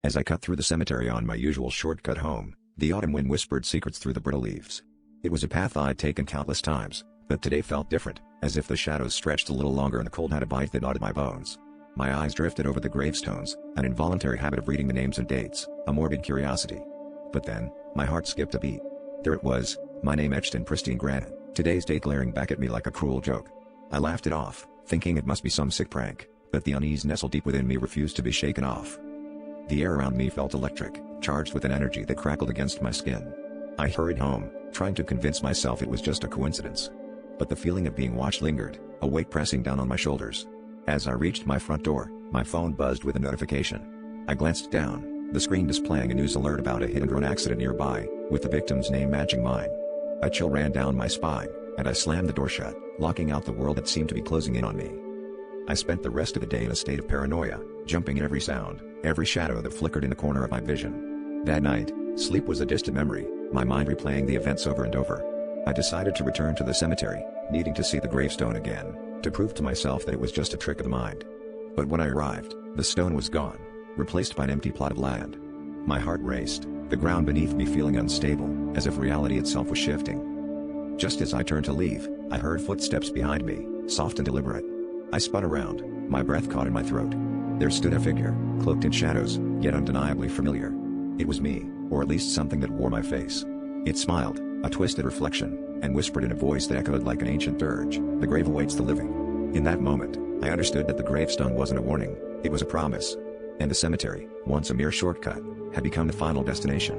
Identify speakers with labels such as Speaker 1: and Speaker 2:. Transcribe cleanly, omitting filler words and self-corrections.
Speaker 1: As I cut through the cemetery on my usual shortcut home, the autumn wind whispered secrets through the brittle leaves. It was a path I'd taken countless times, but today felt different, as if the shadows stretched a little longer and the cold had a bite that gnawed at my bones. My eyes drifted over the gravestones, an involuntary habit of reading the names and dates, a morbid curiosity. But then, my heart skipped a beat. There it was, my name etched in pristine granite, today's date glaring back at me like a cruel joke. I laughed it off, thinking it must be some sick prank, but the unease nestled deep within me refused to be shaken off. The air around me felt electric, charged with an energy that crackled against my skin. I hurried home, trying to convince myself it was just a coincidence. But the feeling of being watched lingered, a weight pressing down on my shoulders. As I reached my front door, my phone buzzed with a notification. I glanced down, the screen displaying a news alert about a hit-and-run accident nearby, with the victim's name matching mine. A chill ran down my spine, and I slammed the door shut, locking out the world that seemed to be closing in on me. I spent the rest of the day in a state of paranoia, jumping at every sound, every shadow that flickered in the corner of my vision. That night, sleep was a distant memory, my mind replaying the events over and over. I decided to return to the cemetery, needing to see the gravestone again, to prove to myself that it was just a trick of the mind. But when I arrived, the stone was gone, replaced by an empty plot of land. My heart raced, the ground beneath me feeling unstable, as if reality itself was shifting. Just as I turned to leave, I heard footsteps behind me, soft and deliberate. I spun around, my breath caught in my throat. There stood a figure, cloaked in shadows, yet undeniably familiar. It was me, or at least something that wore my face. It smiled, a twisted reflection, and whispered in a voice that echoed like an ancient dirge, "The grave awaits the living." In that moment, I understood that the gravestone wasn't a warning, it was a promise. And the cemetery, once a mere shortcut, had become the final destination.